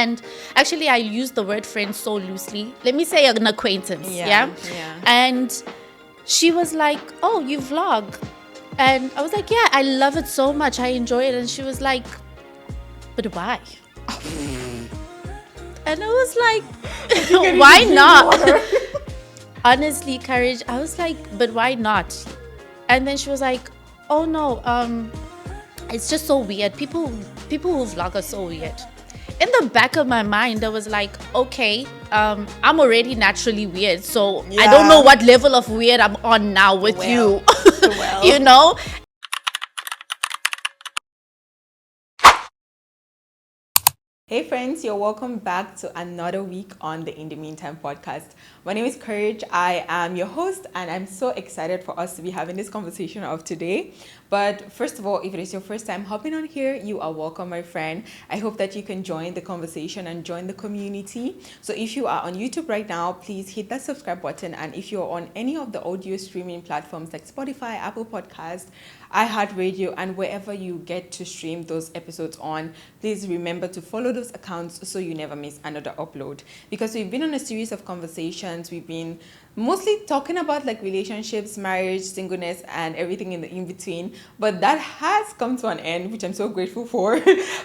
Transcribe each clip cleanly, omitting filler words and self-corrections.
And actually, I use the word friend so loosely. Let me say an acquaintance. Yeah. And she was like, oh, you vlog. And I was like, yeah, I love it so much. I enjoy it. And she was like, but why? And I was like, why not? Honestly, Courage, I was like, but why not? And then she was like, oh no, it's just so weird. People who vlog are so weird. In the back of my mind, I was like, okay, I'm already naturally weird, so I don't know what level of weird I'm on now with you. You know. Hey friends, you're welcome back to another week on the In the Meantime podcast. My name is Courage. I am your host and I'm so excited for us to be having this conversation of today. But first of all, if it is your first time hopping on here, you are welcome, my friend. I hope that you can join the conversation and join the community. So if you are on YouTube right now, please hit that subscribe button. And if you're on any of the audio streaming platforms like Spotify, Apple Podcast, iHeartRadio, and wherever you get to stream those episodes on, please remember to follow those accounts so you never miss another upload. Because we've been on a series of conversations. We've been mostly talking about like relationships, marriage, singleness, and everything in the in-between. But that has come to an end, which I'm so grateful for.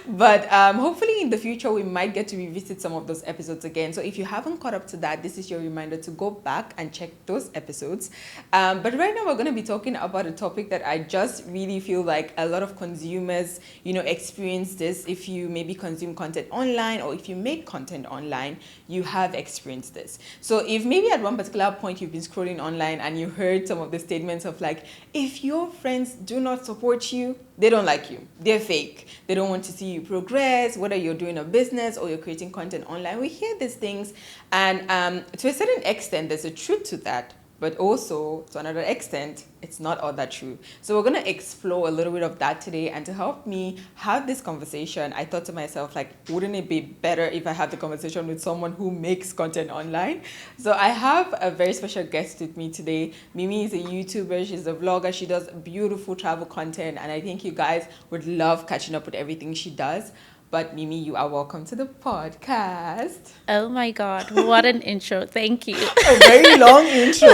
But hopefully in the future, we might get to revisit some of those episodes again. So if you haven't caught up to that, this is your reminder to go back and check those episodes. But right now, we're going to be talking about a topic that I just really feel like a lot of consumers, experience this. If you maybe consume content online or if you make content online, you have experienced this. So if maybe at one particular point you've been scrolling online and you heard some of the statements of like, if your friends do not support you, they don't like you, they're fake, they don't want to see you progress, whether you're doing a business or you're creating content online. We hear these things, and to a certain extent there's a truth to that, but also to another extent it's not all that true. So we're going to explore a little bit of that today, and to help me have this conversation, I thought to myself, like, wouldn't it be better if I had the conversation with someone who makes content online? So I have a very special guest with me today. Mimii is a YouTuber, she's a vlogger, she does beautiful travel content, and I think you guys would love catching up with everything she does. But Mimii, you are welcome to the podcast. Oh my God, what an intro. Thank you. A very long intro.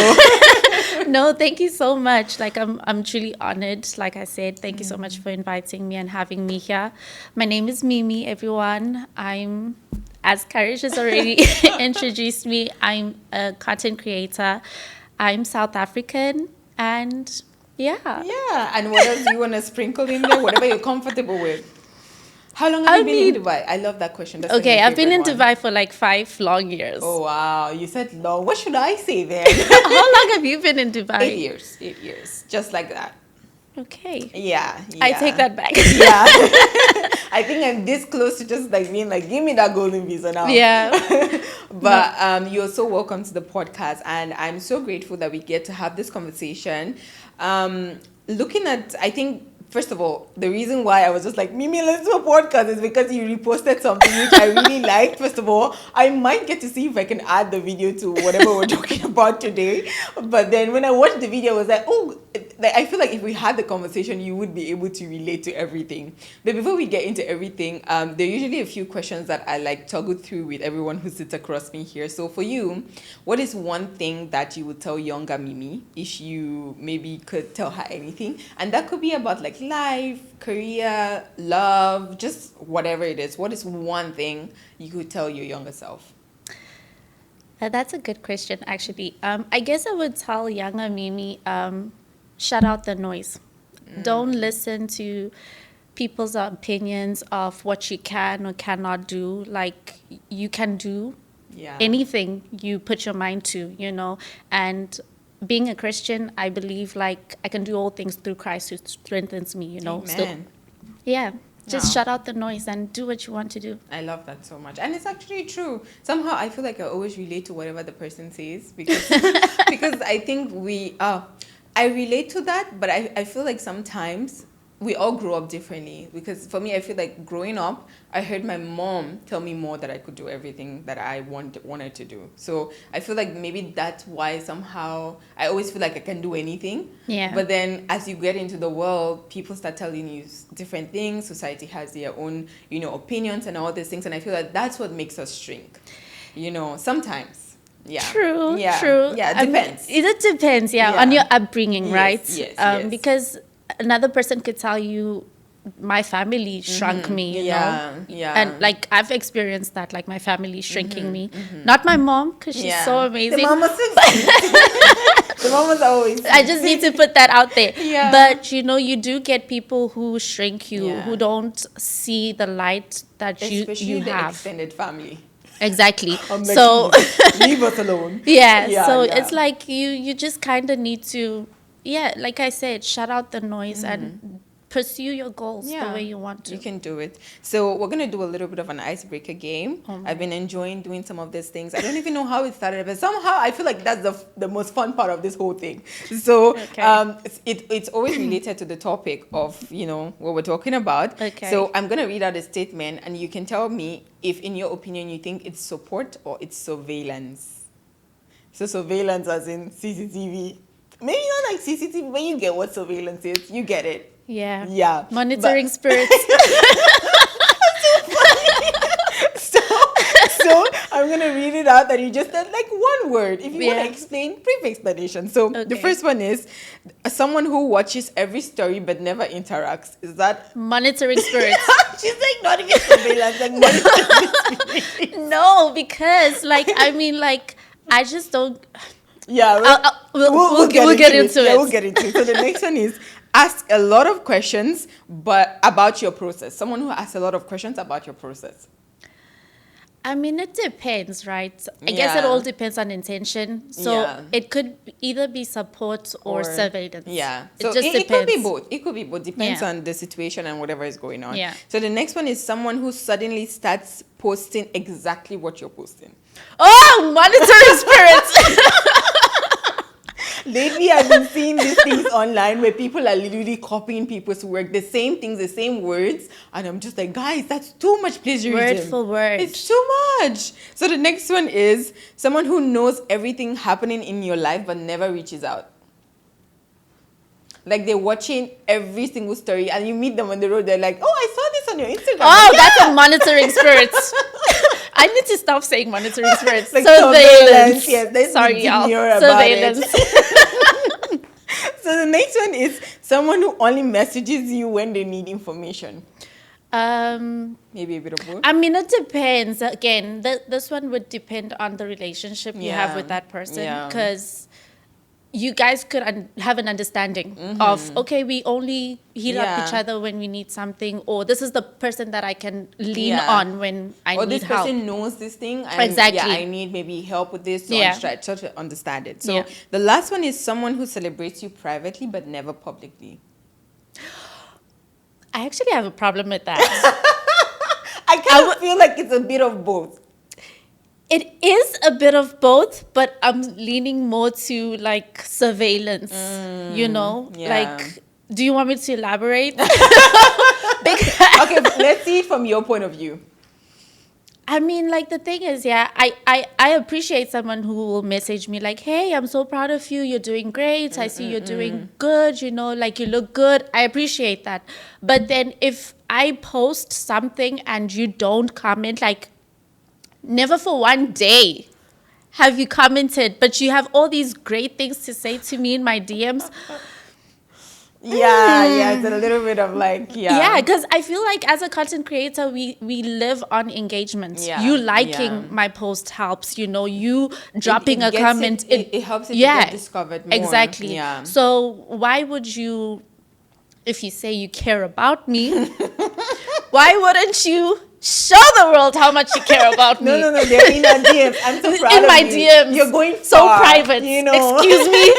No, thank you so much. Like, I'm truly honored. Like I said, thank you so much for inviting me and having me here. My name is Mimii, everyone. As Courage has already introduced me, I'm a content creator. I'm South African, and yeah. Yeah, and what else do you want to sprinkle in there? Whatever you're comfortable with. How long have you been in Dubai? I love that question. That's okay, I've been in Dubai for like 5 long years. Oh, wow. You said long. What should I say then? How long have you been in Dubai? 8 years. 8 years. Just like that. Okay. Yeah. I take that back. Yeah. I think I'm this close to just like being like, give me that golden visa now. Yeah. But you're so welcome to the podcast. And I'm so grateful that we get to have this conversation. Looking at, I think, first of all, the reason why I was just like, Mimii, let's do a podcast is because you reposted something which I really liked. First of all, I might get to see if I can add the video to whatever we're talking about today. But then when I watched the video, I was like, oh, I feel like if we had the conversation, you would be able to relate to everything. But before we get into everything, there are usually a few questions that I like toggle through with everyone who sits across me here. So for you, what is one thing that you would tell younger Mimii if you maybe could tell her anything? And that could be about like life, career, love, just whatever it is. What is one thing you could tell your younger self? That's a good question, actually. I guess I would tell younger Mimii, shut out the noise. Don't listen to people's opinions of what you can or cannot do. Like, you can do anything you put your mind to, and being a Christian, I believe like I can do all things through Christ who strengthens me, Amen. So, yeah. Just shut out the noise and do what you want to do. I love that so much. And it's actually true. Somehow I feel like I always relate to whatever the person says because because I think I relate to that, but I feel like sometimes we all grow up differently, because for me, I feel like growing up, I heard my mom tell me more that I could do everything that I wanted to do. So I feel like maybe that's why somehow I always feel like I can do anything. Yeah. But then as you get into the world, people start telling you different things. Society has their own, opinions and all these things. And I feel like that's what makes us shrink, sometimes. Yeah. True. Yeah. True. Yeah. It depends. It depends. Yeah, Yeah. on your upbringing, Yes, right? yes. Because another person could tell you, my family shrunk me. You know. Yeah. And like I've experienced that, like my family shrinking me. Not my mom, because she's so amazing. The mom was the mom was always. I just need to put that out there. Yeah. But you do get people who shrink you, Yeah. who don't see the light that Especially you the have. extended family. Exactly. I'm So leave us alone. yeah, so yeah. it's like you just kind of need to, like I said, shut out the noise and pursue your goals the way you want to. You can do it. So we're gonna do a little bit of an icebreaker game. I've been enjoying doing some of these things. I don't even know how it started, but somehow I feel like that's the most fun part of this whole thing. So it's always related to the topic of what we're talking about. Okay. So I'm gonna read out a statement, and you can tell me if, in your opinion, you think it's support or it's surveillance. So surveillance as in CCTV. Maybe not like CCTV, but you get what surveillance is. You get it. Yeah. Yeah. Monitoring spirits. So I'm gonna read it out, that you just said like one word. If you want Yeah. to explain, brief explanation. So the first one is someone who watches every story but never interacts. Is that Monitoring spirits. She's like not even surveillance, like monitoring spirits. No, because I just don't. Yeah, We'll get into it. Yeah, we'll get into it. So the next one is ask a lot of questions, but about your process. Someone who asks a lot of questions about your process. I mean, it depends, right? I guess it all depends on intention. So it could either be support or surveillance. Yeah. It So just it could be depends. both. It could be both. Depends Yeah. on the situation and whatever is going on. Yeah. So the next one is someone who suddenly starts posting exactly what you're posting. Oh, monitoring spirits. Lately, I've been seeing these things online where people are literally copying people's work, the same things, the same words. And I'm just like, guys, that's too much plagiarism. Word for word. It's too much. So the next one is someone who knows everything happening in your life but never reaches out. Like they're watching every single story, and you meet them on the road, they're like, oh, I saw this on your Instagram. Oh, Like, that's a monitoring spirits. I need to stop saying monitoring spirits. Like surveillance. Yes, let's Sorry, be y'all. demure about Surveillance. it. So the next one is someone who only messages you when they need information. Maybe a bit of both. I mean, it depends. Again, this one would depend on the relationship you have Yeah. with that person, Yeah. because you guys could have an understanding of, okay, we only heat up each Yeah. other when we need something, or this is the person that I can lean Yeah. on when I Or need this help. person knows this thing, and Exactly. I need maybe help with this, so Yeah. I try to understand it. So Yeah. the last one is someone who celebrates you privately but never publicly. I actually have a problem with that. I kind of feel like it's a bit of both. It is a bit of both, but I'm leaning more to like surveillance, yeah. Like, do you want me to elaborate? Okay, but let's see it from your point of view. I mean, like, the thing is, I appreciate someone who will message me like, hey, I'm so proud of you. You're doing great. I see you're doing good, like you look good. I appreciate that. But then if I post something and you don't comment, like, never for one day have you commented, but you have all these great things to say to me in my DMs. Yeah, it's a little bit of like, Yeah, because I feel like as a content creator, we live on engagement. Yeah, You liking yeah. my post helps, you dropping It a gets comment. it helps it to get discovered more. Exactly. Yeah. So why would you, if you say you care about me, why wouldn't you show the world how much you care about me? No, they're in our DMs. I'm so proud In of my you. DMs. You're going so far, private. Excuse me.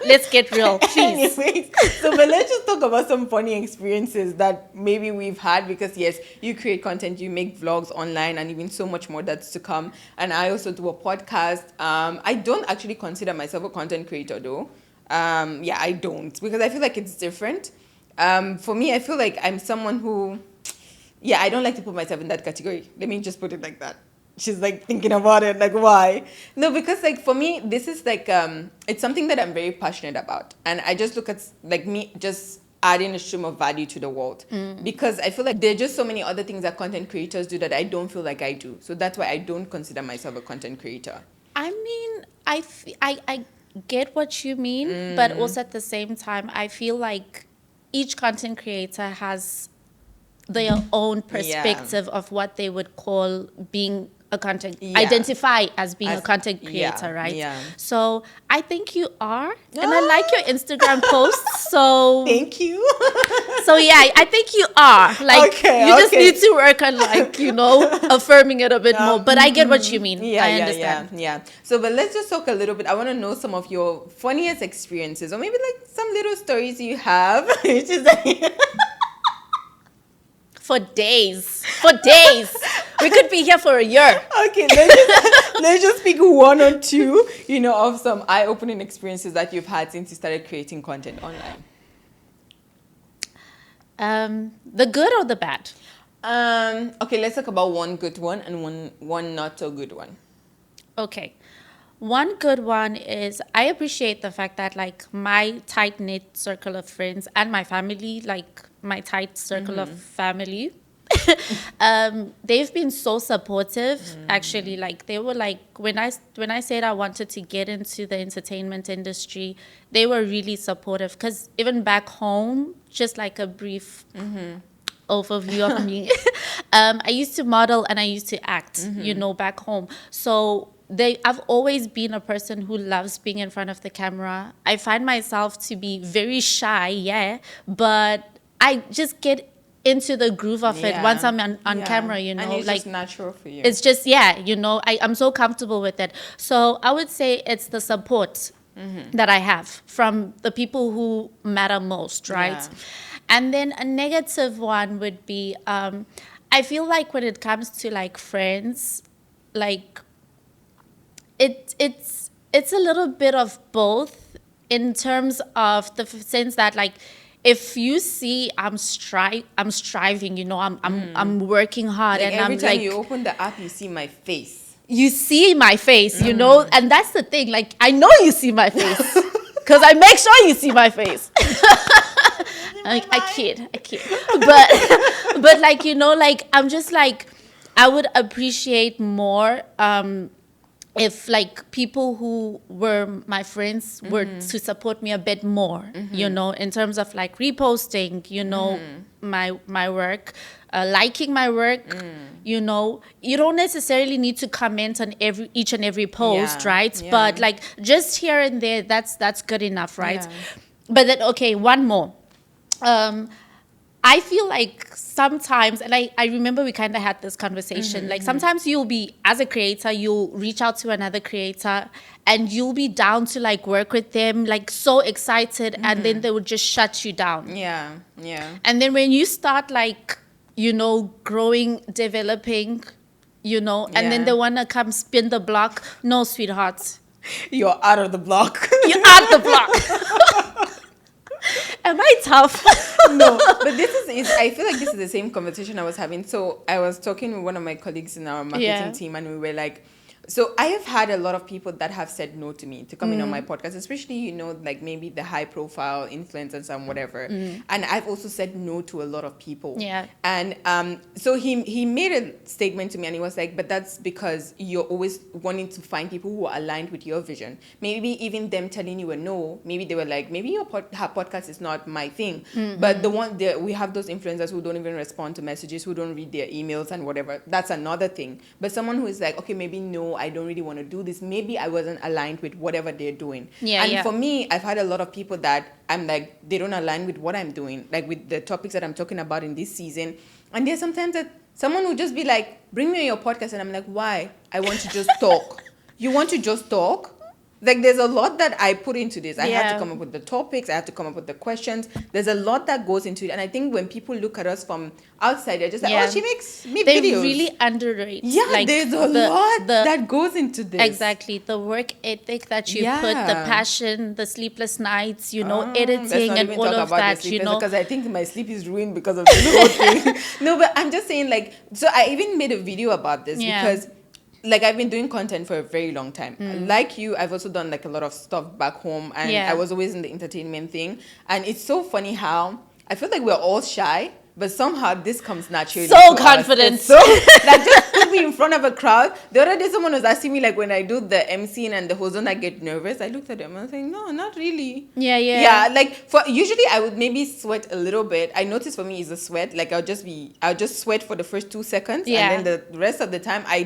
Let's get real, please. Anyways, but let's just talk about some funny experiences that maybe we've had, because yes, you create content, you make vlogs online, and even so much more that's to come. And I also do a podcast. I don't actually consider myself a content creator though. I don't, because I feel like it's different. For me, I feel like I'm someone who, yeah, I don't like to put myself in that category. Let me just put it like that. She's like thinking about it, like why? No, because like for me, this is like it's something that I'm very passionate about, and I just look at like me just adding a stream of value to the world because I feel like there are just so many other things that content creators do that I don't feel like I do. So that's why I don't consider myself a content creator. I mean, I get what you mean, but also at the same time, I feel like each content creator has their own perspective of what they would call being a content, identify as being a content creator, right? Yeah. So I think you are, and I like your Instagram posts. So Thank you. so yeah, I think you are. Like Okay, you just okay. need to work on like affirming it a bit more. But I get what you mean. Yeah, I understand. yeah. So, but let's just talk a little bit. I want to know some of your funniest experiences, or maybe like some little stories you have. Which is like For days. For days. We could be here for a year. okay, let's just pick one or two, of some eye-opening experiences that you've had since you started creating content online. The good or the bad? Okay, let's talk about one good one and one not so good one. Okay. One good one is I appreciate the fact that like my tight knit circle of friends and my family, like my tight circle of family, they've been so supportive. Actually, like they were like when I said I wanted to get into the entertainment industry, they were really supportive. Because even back home, just like a brief overview of me, I used to model and I used to act, back home. So I've always been a person who loves being in front of the camera. I find myself to be very shy, yeah, but I just get into the groove of it once I'm on camera, And it's like just natural for you. it's just, I'm so comfortable with it. So I would say it's the support that I have from the people who matter most, right? Yeah. And then a negative one would be, I feel like when it comes to like friends, like it's a little bit of both in terms of the sense that like if you see I'm striving, I'm working hard, Like and every I'm time like you open the app, you see my face. you see my face, and that's the thing. Like I know you see my face because I make sure you see my face. I kid, but like like I'm just like I would appreciate more if like people who were my friends were to support me a bit more, in terms of like reposting, my work, liking my work, you don't necessarily need to comment on each and every post, right? Yeah. But like just here and there, that's good enough, right? Yeah. But then, okay, one more. I feel like sometimes, and I remember we kind of had this conversation, like sometimes you'll be, as a creator, you'll reach out to another creator and you'll be down to like work with them, like so excited, and then they would just shut you down. Yeah. And then when you start like, growing, developing, and then they want to come spin the block, no, sweetheart. You're out of the block. You're out the block. Am I tough? No, but I feel like this is the same conversation I was having. So I was talking with one of my colleagues in our marketing team, and we were like, so I have had a lot of people that have said no to me to come in on my podcast, especially, like maybe the high profile influencers and whatever. And I've also said no to a lot of people. Yeah. And so he made a statement to me, and he was like, but that's because you're always wanting to find people who are aligned with your vision. Maybe even them telling you a no, maybe they were like, maybe your podcast is not my thing. But we have those influencers who don't even respond to messages, who don't read their emails and whatever. That's another thing. But someone who is like, okay, maybe no, I don't really want to do this. Maybe I wasn't aligned with whatever they're doing. For me, I've had a lot of people that I'm like, they don't align with what I'm doing, like with the topics that I'm talking about in this season. And there's sometimes that someone will just be like, bring me on your podcast. And I'm like, why? I want to just talk. You want to just talk? Like, there's a lot that I put into this. I have to Yeah. come up with the topics. I have to come up with the questions. There's a lot that goes into it. And I think when people look at us from outside, they're just like, oh, Yeah. she makes me They videos. really underrate. Yeah, like there's a lot that goes into this. Exactly. The work ethic that you put, the Yeah. passion, the sleepless nights, Let's editing not and even all talk of about that, the sleepless, because I think my sleep is ruined because of this whole thing. No, but I'm just saying, like, so I even made a video about this Yeah. because, like, I've been doing content for a very long time. Like you, I've also done like a lot of stuff back home, and Yeah. I was always in the entertainment thing. And it's so funny how I feel like we're all shy, but somehow this comes naturally. So to us. confident. It's so like, just put me in front of a crowd. The other day, someone was asking me, like, when I do the MCing and the host, don't I get nervous? I looked at them and I was like, no, not really. Yeah. Yeah, like, for usually I would maybe sweat a little bit. I noticed for me is the sweat. Like, I'll just sweat for the first 2 seconds, Yeah. and then the rest of the time I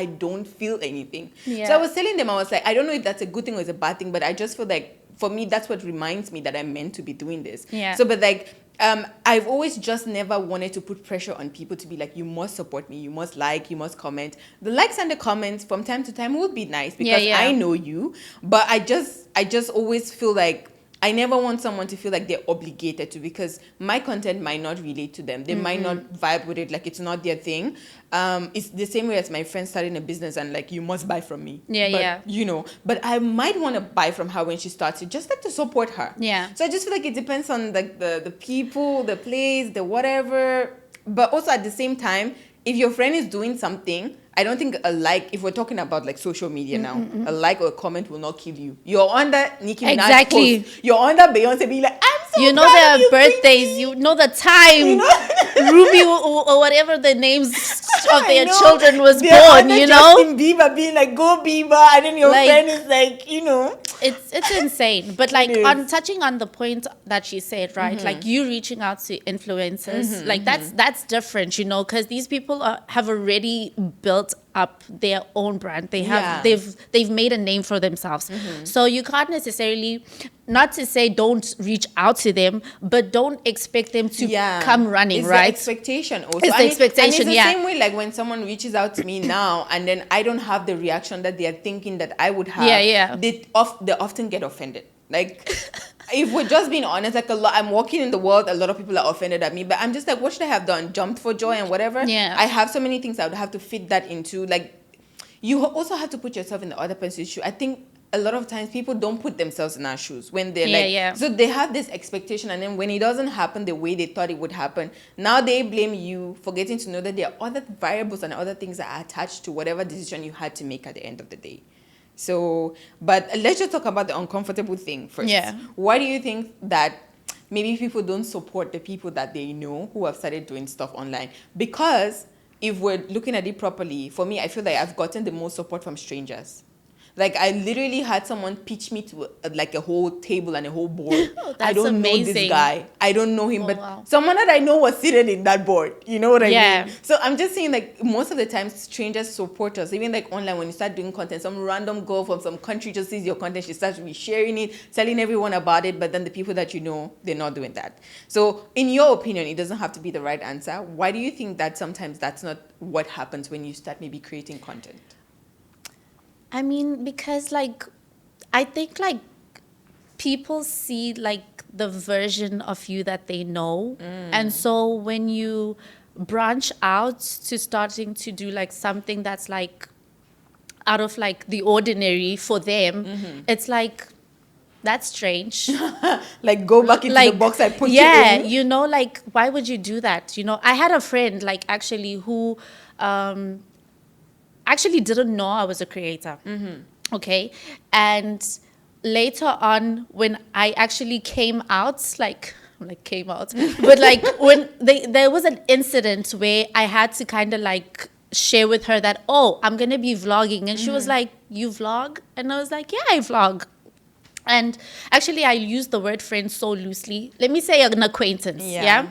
don't feel anything. Yeah. So I was telling them, I was like, I don't know if that's a good thing or it's a bad thing, but I just feel like for me that's what reminds me that I'm meant to be doing this. Yeah. So, but like, I've always just never wanted to put pressure on people to be like, you must support me, you must like, you must comment. The likes and the comments from time to time would be nice because Yeah. I know you, but I just always feel like I never want someone to feel like they're obligated to, because my content might not relate to them. They might not vibe with it, like it's not their thing. It's the same way as my friend starting a business and like, you must buy from me. Yeah, but, yeah. But I might want to buy from her when she starts it, just like to support her. Yeah. So I just feel like it depends on like the people, the place, the whatever. But also at the same time, if your friend is doing something, I don't think a like, if we're talking about like social media now, a like or a comment will not kill you. You're on that Nicki Minaj Exactly. post. You're on that Beyonce being like, I'm so You know proud of their you, birthdays, Queen." you know the time Ruby or whatever the names of I their know. children was They're born, under you know? Justin Bieber being like, go Bieber, and then your Like- friend is like, It's insane. But like, is. on touching on the point that she said, right? Like, you reaching out to influencers, like that's different, because these people have already built up their own brand. They have Yeah. they've made a name for themselves. So you can't necessarily, not to say don't reach out to them, but don't expect them to come running, it's right? the expectation also. It's the expectation, and it's the yeah. same way like when someone reaches out to me now and then I don't have the reaction that they're thinking that I would have. Yeah. They often get offended. Like, if we're just being honest, like I'm walking in the world, a lot of people are offended at me, but I'm just like, what should I have done? Jumped for joy and whatever? Yeah. I have so many things I would have to fit that into. Like, you also have to put yourself in the other person's shoe. I think a lot of times people don't put themselves in our shoes when they're so they have this expectation, and then when it doesn't happen the way they thought it would happen, now they blame you for getting to know that there are other variables and other things that are attached to whatever decision you had to make at the end of the day. So, but let's just talk about the uncomfortable thing first. Yeah. Why do you think that maybe people don't support the people that they know who have started doing stuff online? Because if we're looking at it properly, for me, I feel like I've gotten the most support from strangers. Like, I literally had someone pitch me to like a whole table and a whole board. I That's don't know this amazing. guy. I don't know him, Oh, but wow. someone that I know was seated in that board. You know what I Yeah. mean? So I'm just saying, like, most of the time, strangers support us. Even like online, when you start doing content, some random girl from some country just sees your content, she starts sharing it, telling everyone about it. But then the people that you know, they're not doing that. So, in your opinion, it doesn't have to be the right answer. Why do you think that sometimes that's not what happens when you start maybe creating content? I mean, because like, I think like people see like the version of you that they know. And so when you branch out to starting to do like something that's like out of like the ordinary for them, it's like, that's strange. Like, go back into the box I put you in. you know, like, why would you do that? You know, I had a friend like actually who actually didn't know I was a creator. Okay. And later on, when I actually came out, but like when there was an incident where I had to kind of like share with her that, oh, I'm going to be vlogging. And she was like, you vlog? And I was like, yeah, I vlog. And actually, I use the word friend so loosely. Let me say an acquaintance. Yeah.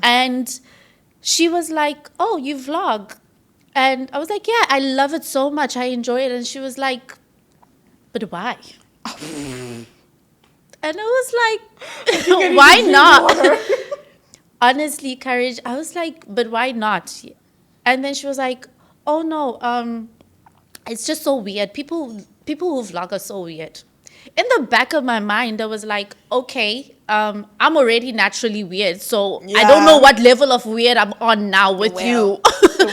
And she was like, oh, you vlog? And I was like, yeah, I love it so much. I enjoy it. And she was like, but why? And I was like, why not? Honestly, Courage, I was like, but why not? And then she was like, oh no, it's just so weird. People people who vlog are so weird. In the back of my mind, I was like, okay, I'm already naturally weird, so I don't know Yeah. what level of weird I'm on now with Well, you.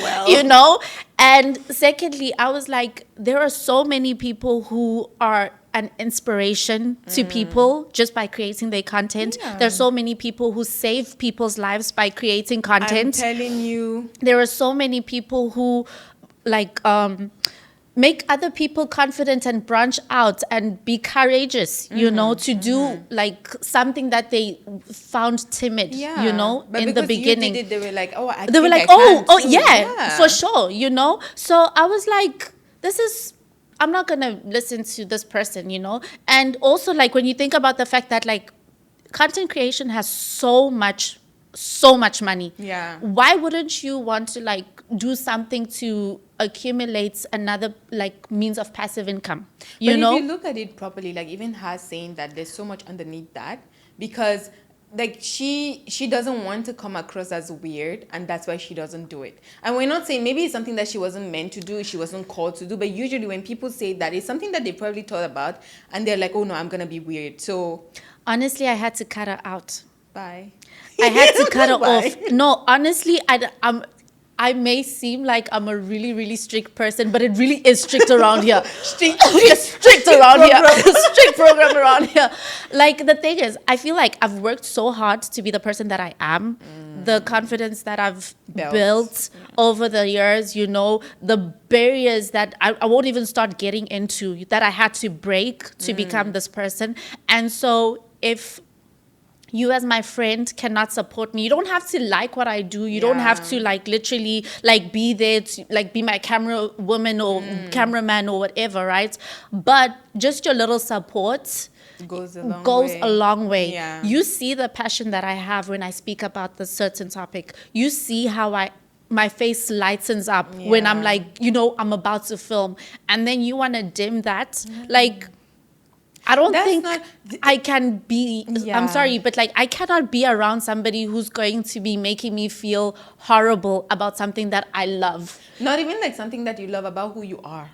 well. You know? And secondly, I was like, there are so many people who are an inspiration to people just by creating their content. Yeah. There's so many people who save people's lives by creating I'm content. telling you. There are so many people who like make other people confident and branch out and be courageous, you know, to do like something that they found timid, Yeah. you know, But in the because beginning. you did it, they were like, oh, I They were think like, I oh, can oh too. yeah, for sure, you know. So I was like, I'm not gonna listen to this person, you know. And also, like, when you think about the fact that like content creation has so much money. Yeah. Why wouldn't you want to like do something to accumulate another like means of passive income? You But know? if you look at it properly, like even her saying that there's so much underneath that, because like she doesn't want to come across as weird, and that's why she doesn't do it. And we're not saying maybe it's something that she wasn't meant to do, she wasn't called to do, but usually when people say that, it's something that they probably thought about and they're like, oh no, I'm gonna be weird, so Honestly, I had to cut her out. bye. I had to cut her Bye. off. No, honestly, I may seem like I'm a really, really strict person, but it really is strict around here. strict around here. Strict program around here. Like, the thing is, I feel like I've worked so hard to be the person that I am. The confidence that I've built over the years, you know, the barriers that I won't even start getting into, that I had to break to become this person. And so if you as my friend cannot support me, you don't have to like what I do, you don't have to like literally like be there to like be my camera woman or cameraman or whatever, right? But just your little support goes a long way. Yeah. You see the passion that I have when I speak about this certain topic. You see how my face lightens up when I'm like, you know, I'm about to film, and then you want to dim that. Like, I don't think I can be, I'm sorry, but like I cannot be around somebody who's going to be making me feel horrible about something that I love. Not even like something that you love, about who you are.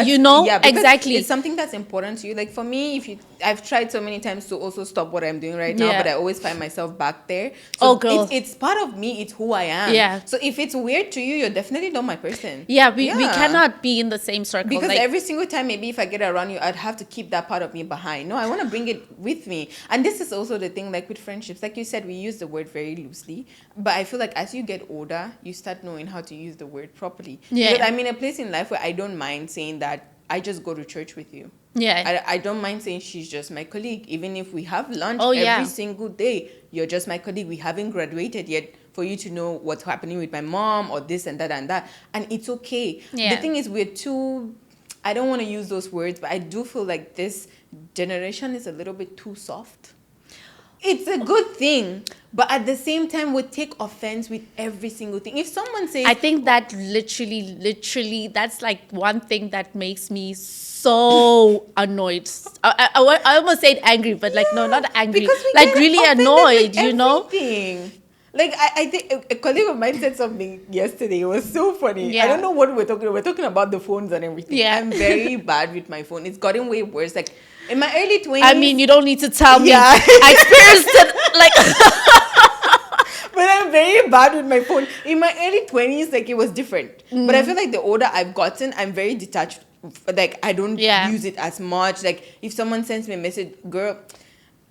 You know, yeah, because exactly. It's something that's important to you. Like for me, I've tried so many times to also stop what I'm doing right now, Yeah. but I always find myself back there. Oh, So girl. it's part of me. It's who I am. Yeah. So if it's weird to you, you're definitely not my person. Yeah, we cannot be in the same circle. Because like, every single time, maybe if I get around you, I'd have to keep that part of me behind. No, I want to bring it with me. And this is also the thing, like with friendships. Like you said, we use the word very loosely. But I feel like as you get older, you start knowing how to use the word properly. Yeah. Because I'm in a place in life where I don't mind saying that I just go to church with you. yeah. I don't mind saying she's just my colleague. Even if we have lunch Oh, every yeah. single day, you're just my colleague. We haven't graduated yet for you to know what's happening with my mom or this and that and that. And it's okay. Yeah. The thing is, I don't want to use those words, but I do feel like this generation is a little bit too soft. It's a good thing, but at the same time, we take offense with every single thing. If someone says, I think that literally, that's like one thing that makes me so annoyed. I almost said angry, but like, no, not angry. because we Like, get really offended annoyed, with you know? everything. Like I think a colleague of mine said something yesterday. It was so funny. Yeah. I don't know what we're talking about. We're talking about the phones and everything. Yeah. I'm very bad with my phone. It's gotten way worse. Like in my early 20s. I mean, you don't need to tell me. Yeah. I experienced it. Like, But I'm very bad with my phone. In my early 20s, like it was different. But I feel like the older I've gotten, I'm very detached. Like I don't use it as much. Like if someone sends me a message, girl,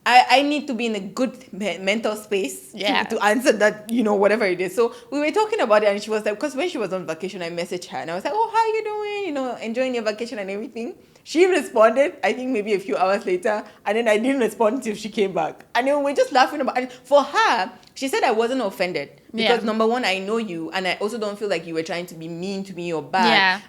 I need to be in a good mental space to answer that, you know, whatever it is. So we were talking about it and she was like, because when she was on vacation, I messaged her and I was like, oh, how you doing? You know, enjoying your vacation and everything. She responded, I think maybe a few hours later, and then I didn't respond until she came back. And then we were just laughing about it. For her, she said I wasn't offended. Because number one, I know you, and I also don't feel like you were trying to be mean to me or bad. Yeah.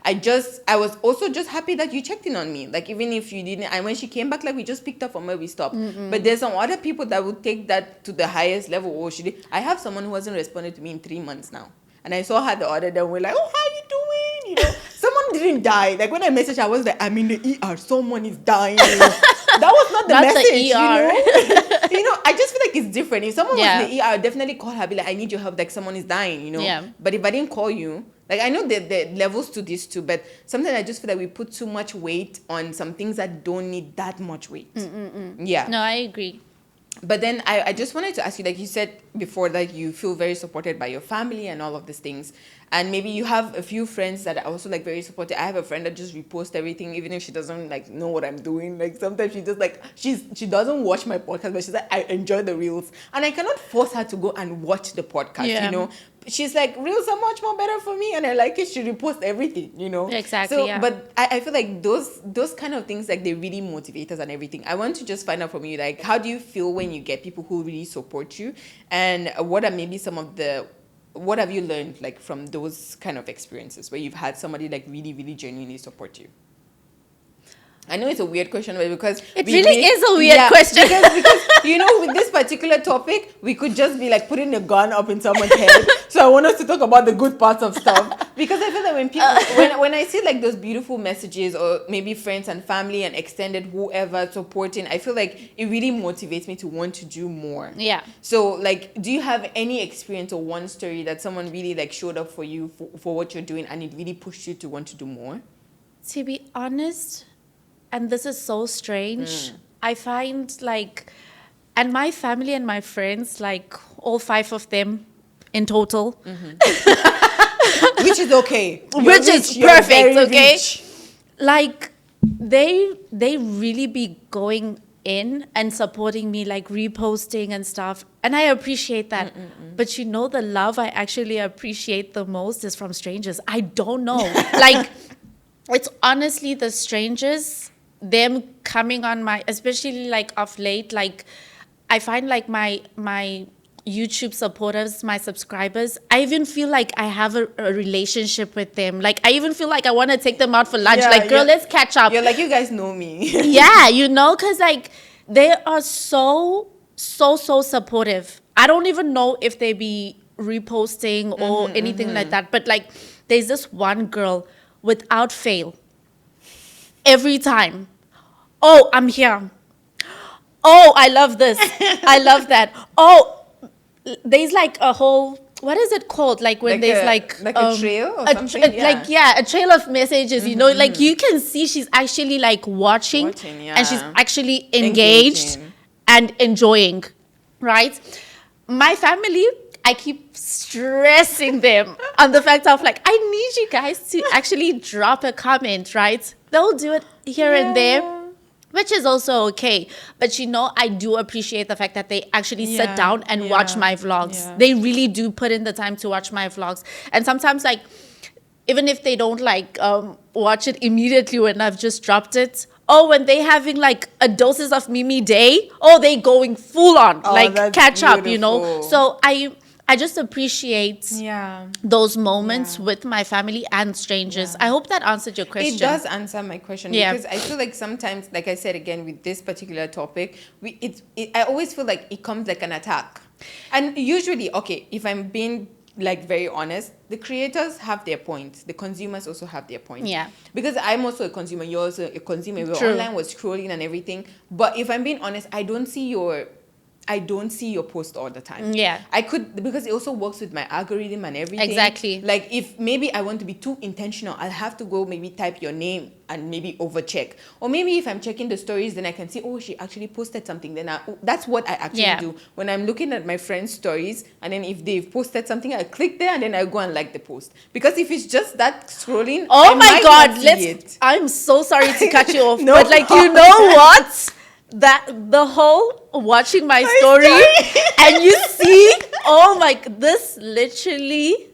I was also just happy that you checked in on me. Like even if you didn't, and when she came back, like we just picked up from where we stopped. But there's some other people that would take that to the highest level. Oh, she did. I have someone who hasn't responded to me in 3 months now. And I saw her the other day, and we're like, oh, how you doing? You know, someone didn't die. Like when I messaged her, I was like, I'm in the ER, someone is dying. That was not the Not message, the ER. You know, I just feel like it's different. If someone was in the ER, I'd definitely call her, be like, I need your help, like someone is dying, you know. Yeah. But if I didn't call you, Like, I know that there are levels to this too, but sometimes I just feel like we put too much weight on some things that don't need that much weight. Yeah. No, I agree. But then I just wanted to ask you, like you said before, that you feel very supported by your family and all of these things. And maybe you have a few friends that are also like very supportive. I have a friend that just reposts everything, even if she doesn't like know what I'm doing. Like sometimes she just like, she doesn't watch my podcast, but she's like, I enjoy the reels. And I cannot force her to go and watch the podcast, Yeah. you know. She's like, reels are much more better for me, and I like it. She reposts everything, you know. Exactly, So, yeah. but I feel like those kind of things, like, they really motivate us and everything. I want to just find out from you, like, how do you feel when you get people who really support you, and what are maybe what have you learned, like, from those kind of experiences where you've had somebody like really, really genuinely support you? I know it's a weird question, but because It really is a weird question. because you know, with this particular topic, we could just be like putting a gun up in someone's head. So I want us to talk about the good parts of stuff, because I feel that when people, when I see like those beautiful messages, or maybe friends and family and extended whoever supporting, I feel like it really motivates me to want to do more. Yeah. So, like, do you have any experience or one story that someone really like showed up for you for what you're doing, and it really pushed you to want to do more? To be honest, and this is so strange, I find like, and my family and my friends, like all 5 of them in total, Which is okay. which is perfect, okay? Like they really be going in and supporting me, like reposting and stuff, and I appreciate that. But you know, the love I actually appreciate the most is from strangers. I don't know. Like, it's honestly the strangers, them coming on my, especially like of late, like I find like my YouTube supporters, my subscribers, I even feel like I have a relationship with them. Like, I even feel like I want to take them out for lunch. Yeah, like, girl, let's catch up. You're like, you guys know me. Yeah, you know, because like they are so supportive. I don't even know if they be reposting or anything like that. But like, there's this one girl, without fail, every time, oh, I'm here. Oh, I love this. I love that. Oh, there's like a whole, what is it called? Like when Like there's a- like like a trail or something? Yeah. like, yeah, a trail of messages, you know, like you can see she's actually like watching, and she's yeah. actually engaged Engaging. and enjoying, right? My family, I keep stressing them on the fact of like, I need you guys to actually drop a comment, right? They'll do it here and there, which is also okay. But you know, I do appreciate the fact that they actually sit down and watch my vlogs. Yeah. They really do put in the time to watch my vlogs. And sometimes, like, even if they don't like watch it immediately when I've just dropped it, oh, when they having like a doses of Mimii day, oh, they going full on, like that's catch up, you know. beautiful. So I just appreciate those moments with my family and strangers. I hope that answered your question. It does answer my question, Yeah. because I feel like sometimes, like I said again with this particular topic, I always feel like it comes like an attack. And usually, okay, if I'm being like very honest, the creators have their points, the consumers also have their points. Yeah. Because I'm also a consumer, you're also a consumer, we're True. online, we're scrolling and everything. But if I'm being honest, I don't see your post all the time. Yeah. I could, because it also works with my algorithm and everything. Exactly. Like, if maybe I want to be too intentional, I'll have to go maybe type your name and maybe overcheck. Or maybe if I'm checking the stories, then I can see, oh, she actually posted something. Then that's what I actually do. When I'm looking at my friends' stories, and then if they've posted something, I click there and then I go and like the post. Because if it's just that scrolling, Oh I my might God, not see it. I'm so sorry to cut you off, No but like, you know what? That the whole watching my story and you see, oh my, this literally,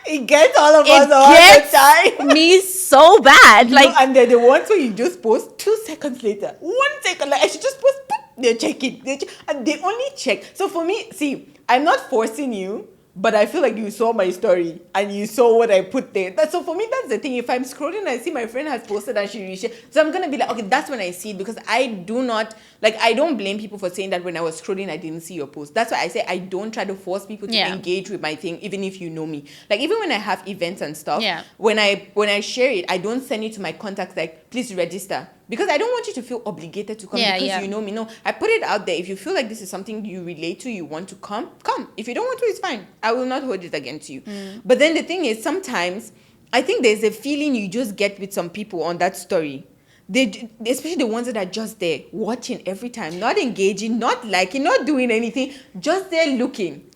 It gets all of it us all gets the time. me so bad. You Like, know, and they're the ones where you just post 2 seconds later. 1 second, like I should just post, boop, they're checking. And they only check. So for me, see, I'm not forcing you, but I feel like you saw my story and you saw what I put there. So for me, that's the thing. If I'm scrolling and I see my friend has posted and she reshared, so I'm going to be like, okay, that's when I see it, because I do not, like, I don't blame people for saying that when I was scrolling, I didn't see your post. That's why I say I don't try to force people to engage with my thing, even if you know me. Like, even when I have events and stuff, when I share it, I don't send it to my contacts like, please register. because I don't want you to feel obligated to come because you know me. No, I put it out there. If you feel like this is something you relate to, you want to come. If you don't want to, it's fine. I will not hold it against you. But then the thing is, sometimes I think there's a feeling you just get with some people on that story. They, especially the ones that are just there watching every time, not engaging, not liking, not doing anything, just there looking.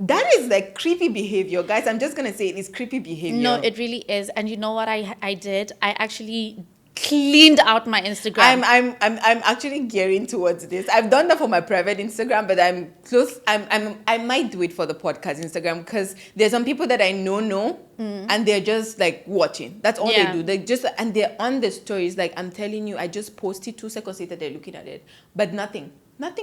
That is like creepy behavior, guys. I'm just gonna say it is creepy behavior. No, it really is. And you know what I did? I actually cleaned out my Instagram. I'm actually gearing towards this. I've done that for my private Instagram, but I'm close. I might do it for the podcast Instagram, because there's some people that I know, and they're just like watching. That's all they do. They just, and they're on the stories. Like, I'm telling you, I just posted 2 seconds later, they're looking at it, but nothing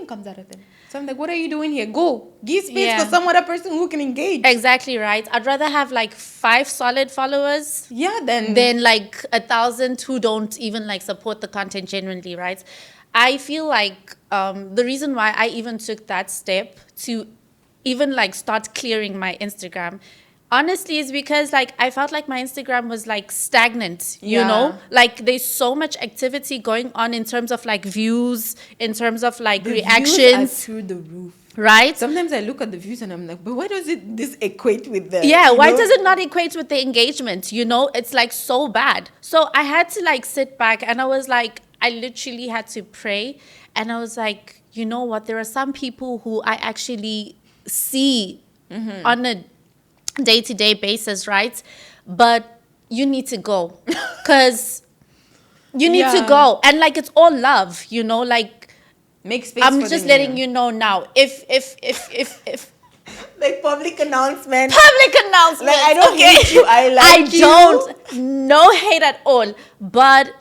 comes out of them. So I'm like, what are you doing here? Go give space for some other person who can engage. Exactly right. I'd rather have like 5 solid followers than like 1,000 who don't even like support the content genuinely, right? I feel like the reason why I even took that step to even like start clearing my Instagram, honestly, is because like I felt like my Instagram was like stagnant, you know, like there's so much activity going on in terms of like views, in terms of like the reactions, views are through the roof, right? Sometimes I look at the views and I'm like, but why does this equate with the why does it not equate with the engagement? You know, it's like so bad. So I had to like sit back, and I was like, I literally had to pray, and I was like, you know what, there are some people who I actually see on a day-to-day basis, right? But you need to go, because you need to go, and like it's all love, you know, like make space. I'm just letting you know now, if like public announcement, like I don't hate you, I like you. don't, no hate at all, but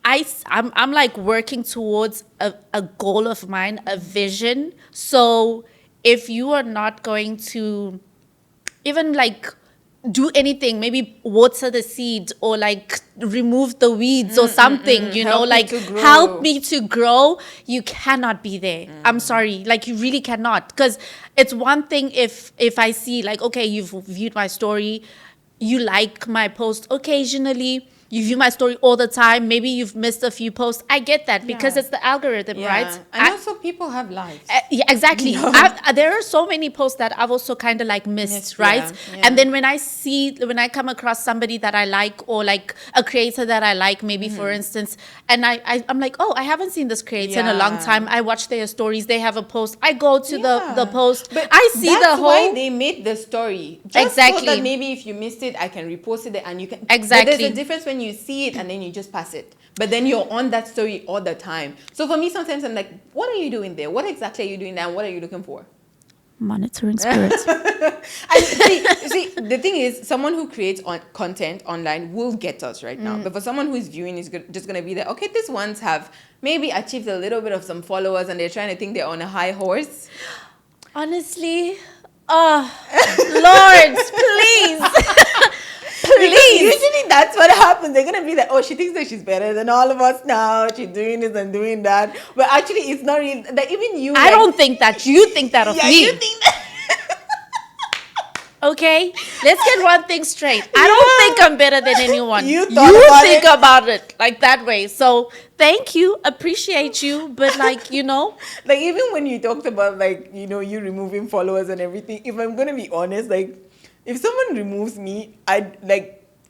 I'm like working towards a goal of mine, a vision. So if you are not going to even like do anything, maybe water the seed or like remove the weeds or something, you know, like help me to grow, you cannot be there. I'm sorry, like you really cannot, because it's one thing if I see like, okay, you've viewed my story, you like my post occasionally, you view my story all the time, maybe you've missed a few posts. I get that, because it's the algorithm, right? And also people have lives. Yeah, exactly. There are so many posts that I've also kind of like missed, right? And then when I come across somebody that I like, or like a creator that I like, maybe for instance, and I'm like, oh, I haven't seen this creator in a long time. I watch their stories. They have a post. I go to the post. But I see the whole. That's why they made the story. Just so that maybe if you missed it, I can repost it and you can. Exactly. But there's a difference when you see it and then you just pass it. But then you're on that story all the time. So for me, sometimes I'm like, what are you doing there? What exactly are you doing there? And what are you looking for? Monitoring spirits. And see, the thing is, someone who creates content online will get us right now. But for someone who is viewing, is just going to be there. Okay, these ones have maybe achieved a little bit of some followers and they're trying to think they're on a high horse. Honestly, Lord, please. Please. Usually that's what happens. They're gonna be like, oh, she thinks that she's better than all of us now. She's doing this and doing that. But actually, it's not really that. Even you, I don't think that. You think that of me. You think that. Okay, let's get one thing straight. I don't think I'm better than anyone. You think about it like that way. So thank you, appreciate you, but like, you know, like even when you talked about like, you know, you removing followers and everything. If I'm gonna be honest, like, if someone removes me,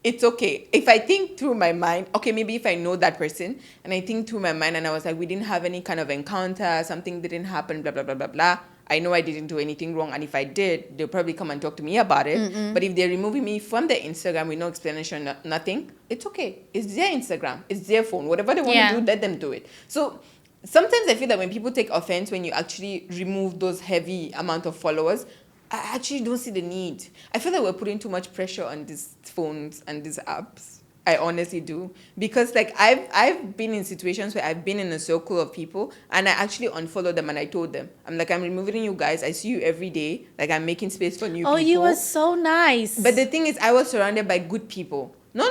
it's okay. If I think through my mind, okay, maybe if I know that person and I think through my mind and I was like, we didn't have any kind of encounter, something didn't happen, blah, blah, blah, blah, blah. I know I didn't do anything wrong. And if I did, they'll probably come and talk to me about it. But if they're removing me from their Instagram with no explanation, nothing, it's okay. It's their Instagram. It's their phone. Whatever they want to do, let them do it. So sometimes I feel that when people take offense when you actually remove those heavy amount of followers, I actually don't see the need. I feel like we're putting too much pressure on these phones and these apps. I honestly do. Because like I've been in situations where I've been in a circle of people and I actually unfollowed them and I told them, I'm like, I'm removing you guys. I see you every day. Like I'm making space for new people. Oh, you were so nice. But the thing is, I was surrounded by good people. One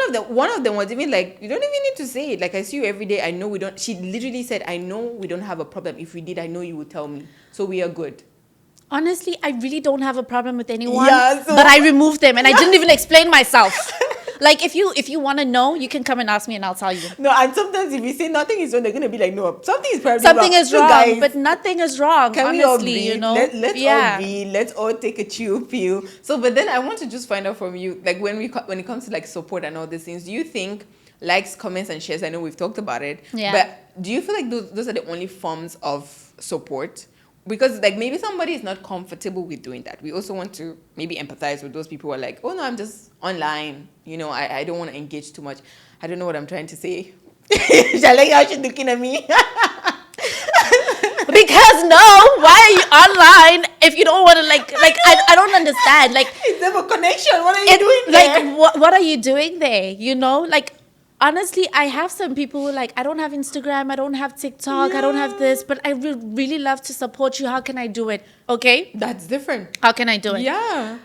of them was even like, you don't even need to say it. Like, I see you every day. I know we don't. She literally said, I know we don't have a problem. If we did, I know you would tell me. So we are good. Honestly, I really don't have a problem with anyone. Yeah, so but I removed them and I didn't even explain myself. Like if you want to know, you can come and ask me and I'll tell you. No, and sometimes if you say nothing is wrong, they're gonna be like, no, something is probably Something wrong. is So wrong, guys, but nothing is wrong. can we all Honestly, breathe? you know. Let's all breathe. Let's all take a chill pill. So, but then I want to just find out from you, like when it comes to like support and all these things, do you think likes, comments, and shares? I know we've talked about it. Yeah. But do you feel like those are the only forms of support? Because like maybe somebody is not comfortable with doing that. We also want to maybe empathize with those people who are like, oh no, I'm just online. You know, I don't want to engage too much. I don't know what I'm trying to say. Shalai, how she looking at me? Because no, why are you online if you don't want to like I don't understand. Like, Is there a connection? What are you doing there? like what are you doing there? You know, like honestly, I have some people who are like, I don't have Instagram, I don't have TikTok, I don't have this, but I would really love to support you. How can I do it? Okay, That's different. how can I do it? Yeah.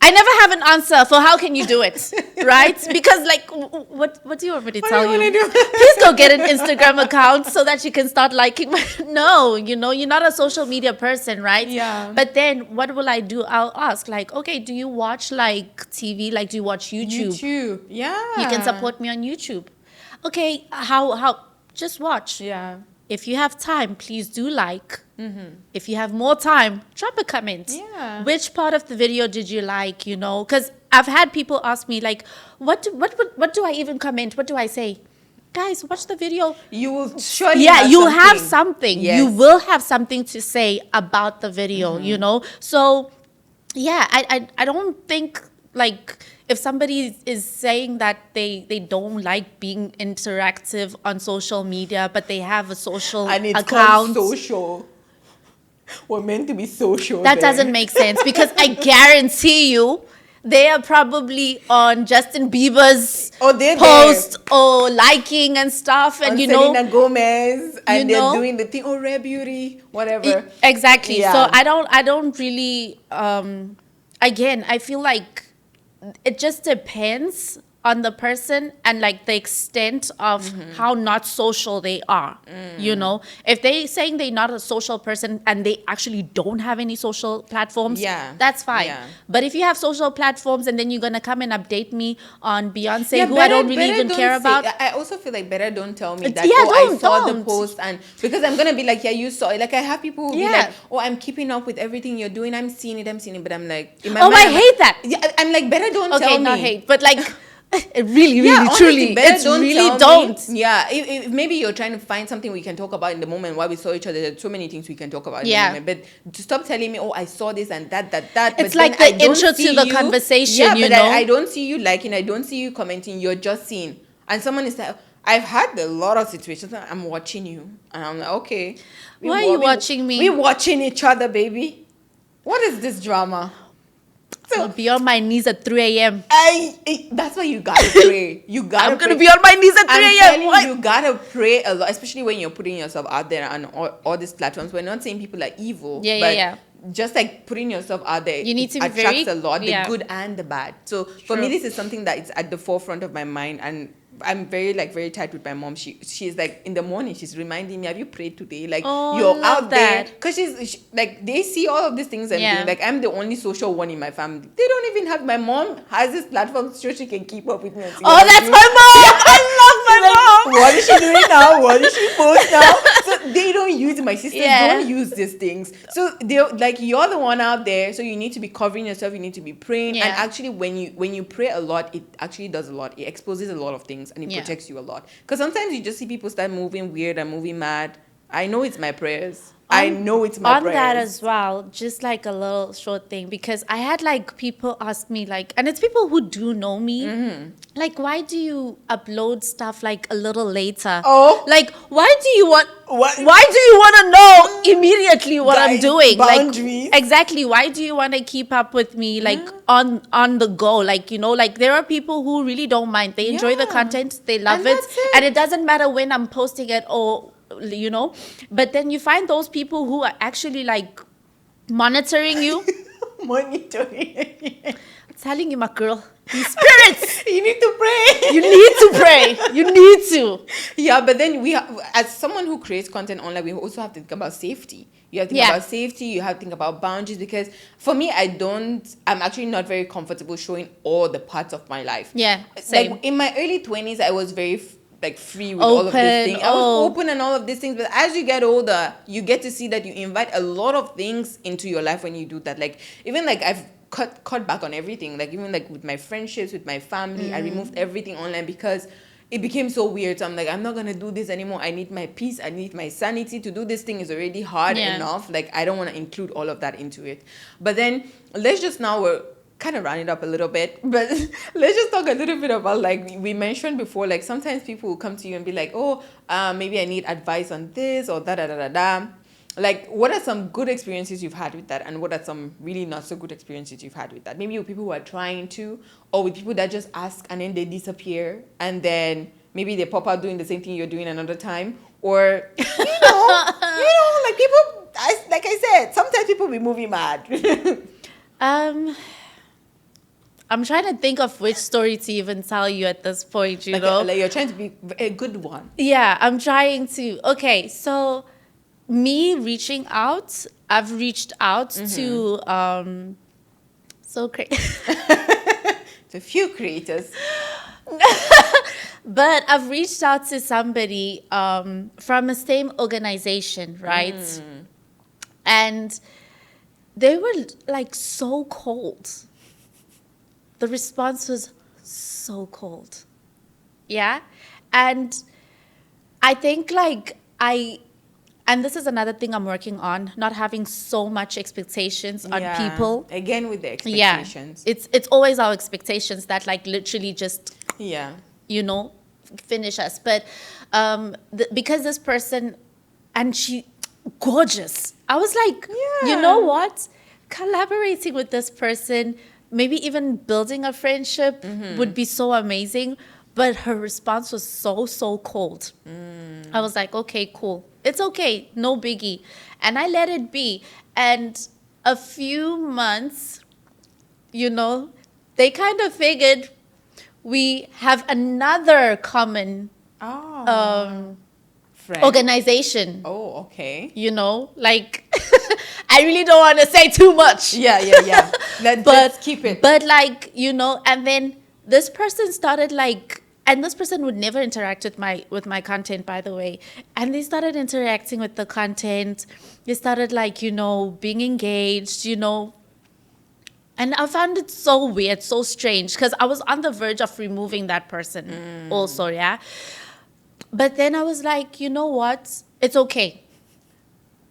I never have an answer for how can you do it, right? Because like, what do you want me to tell do you you? wanna do? Please go get an Instagram account so that you can start liking my... No, you know, you're not a social media person, right? Yeah. But then what will I do? I'll ask like, okay, do you watch like TV? Like, do you watch YouTube? YouTube. Yeah. You can support me on YouTube. Okay, how? Just watch. Yeah. If you have time, please do like. If you have more time, drop a comment. Yeah. Which part of the video did you like, you know? Because I've had people ask me, like, what do I even comment? What do I say? Guys, watch the video. You will surely Yeah, have you something. have something. Yes. You will have something to say about the video, you know? So, yeah, I don't think, like, if somebody is saying that they don't like being interactive on social media, but they have a social And it's account, called social. We're meant to be social. that there. doesn't make sense because I guarantee you they are probably on Justin Bieber's Oh, they're post or liking and stuff, and on you know, Selena Gomez, and you they're know? doing the thing. Oh, rare beauty, whatever. Exactly. Yeah. So I don't really again, I feel like it just depends on the person and like the extent of how not social they are. You know, if they saying they're not a social person and they actually don't have any social platforms, Yeah. that's fine. Yeah. But if you have social platforms and then you're gonna come and update me on Beyonce, Yeah, who I don't really better even don't care say- about. I also feel like better don't tell me It's- that. yeah, I saw the don't. post, and because I'm gonna be like, yeah, you saw it. Like I have people who be Yeah. like, oh, I'm keeping up with everything you're doing. I'm seeing it. But I'm like, in my Oh, mind, I I'm hate that. Yeah, I'm like, better don't Okay, tell me. not hate, but like really, Yeah, honestly, truly, better it's don't really tell me. don't. Yeah, if maybe you're trying to find something we can talk about in the moment while we saw each other. There's so many things we can talk about in Yeah. the moment. But to stop telling me, oh, I saw this and that. It's but like then the I don't intro to see the you- conversation, Yeah, you but know? I don't see you liking. I don't see you commenting. You're just seeing. And someone is like, I've had a lot of situations. I'm watching you, and I'm like, okay. Why are you watching me? We're watching each other, baby. What is this drama? I'll be on my knees at 3 a.m. That's why you gotta pray. You gotta. I'm gonna pray. be on my knees at 3 I'm a.m. telling What? you gotta pray a lot, especially when you're putting yourself out there on all these platforms. We're not saying people are evil. Yeah, but yeah. Just like putting yourself out there, You need to be attracts very- a lot, the yeah. good and the bad. So for True. me, this is something that is at the forefront of my mind, and I'm very tight with my mom. She's like in the morning, she's reminding me, have you prayed today? Like Oh, you're love out there, that. because like they see all of these things I'm Yeah. doing. Like I'm the only social one in my family. They don't even have. My mom has this platform so she can keep up with me. And see Oh, what I'm that's doing. my mom! I love my Like, mom! what is she doing now? What is she post now? So they don't use it. My sisters Yeah. don't use these things. So they're like, you're the one out there, so you need to be covering yourself. You need to be praying. Yeah. And actually, when you pray a lot, it actually does a lot. It exposes a lot of things and it Yeah. protects you a lot. Because sometimes you just see people start moving weird and moving mad. I know it's my prayers. I know it's my on prayers. that as well, just like a little short thing, because I had like people ask me like, and it's people who do know me, like, why do you upload stuff like a little later? Oh. Like, why do you want? What? Why do you want to know immediately what I'm Guys, doing? boundaries. Like, exactly. Why do you want to keep up with me like on the go? Like, you know, like there are people who really don't mind. They enjoy the Yeah. content. They love And it, that's it. and it doesn't matter when I'm posting it or, you know. But then you find those people who are actually like monitoring you. Monitoring. telling you, my girl, these spirits, You need to pray. you need to pray. You need to. Yeah, but then as someone who creates content online, we also have to think about safety. You have to think Yeah. about safety. You have to think about boundaries, because for me, I'm actually not very comfortable showing all the parts of my life. Yeah, same. Like in my early 20s, I was very like free with all of Open, these things. I was oh. open and all of these things, but as you get older, you get to see that you invite a lot of things into your life when you do that. Like even like I've cut back on everything. Like even like with my friendships, with my family, I removed everything online because it became so weird. So I'm like, I'm not gonna do this anymore. I need my peace. I need my sanity. To do this thing is already hard Yeah. enough. Like I don't want to include all of that into it. But then we're kind of round it up a little bit, but let's just talk a little bit about, like we mentioned before, like sometimes people will come to you and be like, oh, maybe I need advice on this or da da da da da. Like, what are some good experiences you've had with that, and what are some really not so good experiences you've had with that? Maybe with people who are trying to, or with people that just ask and then they disappear, and then maybe they pop out doing the same thing you're doing another time, or like people. Like I said, sometimes people be movie mad. I'm trying to think of which story to even tell you at this point, you Like, know? like you're trying to be a good one. Yeah, I'm trying to. Okay, so me reaching out, I've reached out to so crazy. To a few creators. But I've reached out to somebody from the same organization, right? And they were like so cold. The response was so cold. Yeah. And I think like and this is another thing I'm working on, not having so much expectations on people. Again with the expectations. Yeah. It's always our expectations that like literally just Yeah. finish us. But because this person, and she gorgeous, I was like, Yeah. you know what, collaborating with this person, maybe even building a friendship would be so amazing. But her response was so cold. I was like, okay, cool, it's okay, no biggie. And I let it be. And a few months, they kind of figured we have another common Friend. organization. Oh, okay. Like I really don't want to say too much. Yeah. Let's keep it. But like, and then this person started like, and this person would never interact with my content, by the way. And they started interacting with the content. They started like, being engaged, And I found it so weird, so strange, because I was on the verge of removing that person also, yeah. But then I was like, you know what? It's okay.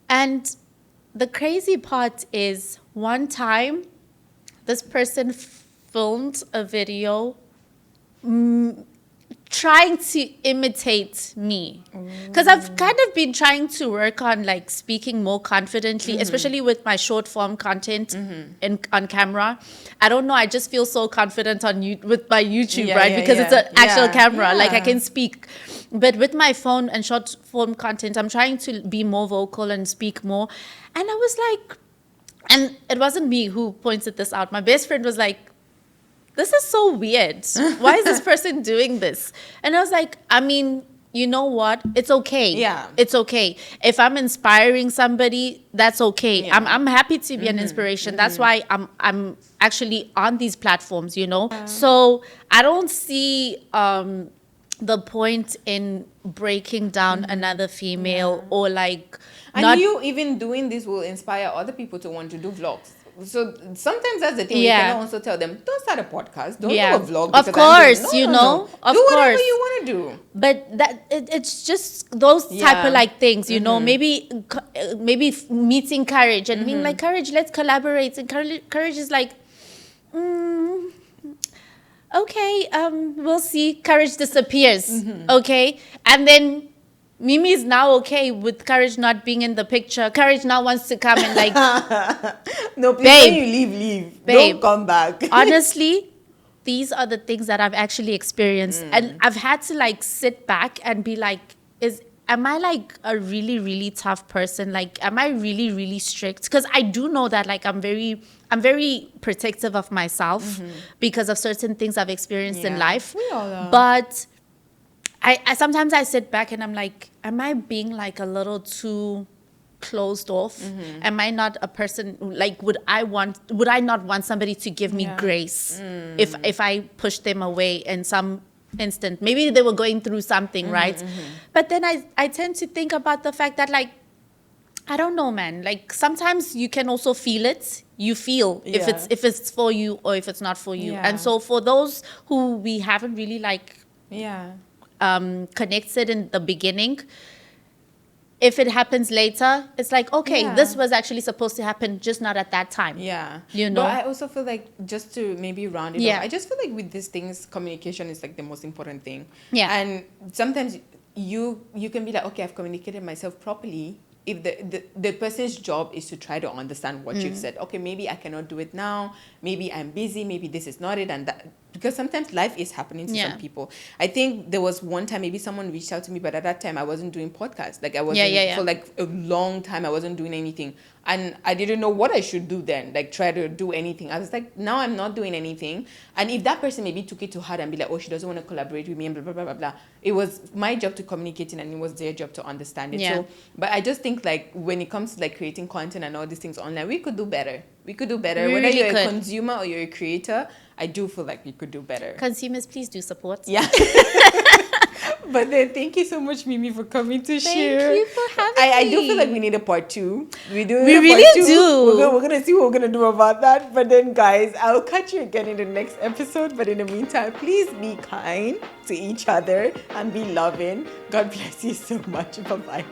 And the crazy part is, one time, this person filmed a video trying to imitate me, because I've kind of been trying to work on like speaking more confidently, especially with my short form content on camera. I don't know, I just feel so confident with my YouTube, right? Because it's an actual camera, like I can speak. But with my phone and short form content, I'm trying to be more vocal and speak more. And I was like, and it wasn't me who pointed this out. My best friend was like, this is so weird. Why is this person doing this? And I was like, I mean, you know what? It's okay. Yeah. It's okay. If I'm inspiring somebody, that's okay. Yeah. I'm happy to be an inspiration. That's why I'm actually on these platforms, So I don't see the point in breaking down another female or like And you even doing this will inspire other people to want to do vlogs. So sometimes that's the thing. You can also tell them, don't start a podcast, don't do a vlog. Of course, Of do whatever course you want to do. But it's just those type of like things, maybe meeting Courage and being like, Courage, let's collaborate. And Courage is like, okay, we'll see. Courage disappears, okay? And then Mimii is now okay with Courage not being in the picture. Courage now wants to come and like, no, please, babe, when you leave. Babe, don't come back. Honestly, these are the things that I've actually experienced. And I've had to like sit back and be like, am I like a really, really tough person? Like, am I really, really strict? Because I do know that like I'm very protective of myself because of certain things I've experienced in life. We all are. But I sometimes I sit back and I'm like, am I being like a little too closed off? Am I not a person like would I not want somebody to give me grace if I push them away in some instant? Maybe they were going through something, right? But then I tend to think about the fact that like I don't know, man. Like sometimes you can also feel it. You feel if it's for you or if it's not for you. And so for those who we haven't really like connected in the beginning, if it happens later, it's like, okay, this was actually supposed to happen, just not at that time. Yeah. You know? But I also feel like, just to maybe round it off, I just feel like with these things, communication is like the most important thing. Yeah. And sometimes you can be like, okay, I've communicated myself properly. If the person's job is to try to understand what you've said, okay, maybe I cannot do it now, maybe I'm busy, maybe this is not it, and that, because sometimes life is happening to some people. I think there was one time maybe someone reached out to me, but at that time I wasn't doing podcasts. Like I wasn't for like a long time, I wasn't doing anything, and I didn't know what I should do then, like try to do anything. I was like, now I'm not doing anything. And if that person maybe took it to heart and be like, oh, she doesn't want to collaborate with me and blah blah blah blah blah, it was my job to communicate it and it was their job to understand it. So but I just think like when it comes to like creating content and all these things online, we could do better. We could do better. We Whether really you're could. a consumer or you're a creator, I do feel like we could do better. Consumers, please do support. Yeah. But then thank you so much, Mimii, for coming to share. Thank you for having me. I do feel like we need a part 2. We really do. We're gonna see what we're gonna do about that. But then guys, I'll catch you again in the next episode. But in the meantime, please be kind to each other and be loving. God bless you so much. Bye-bye.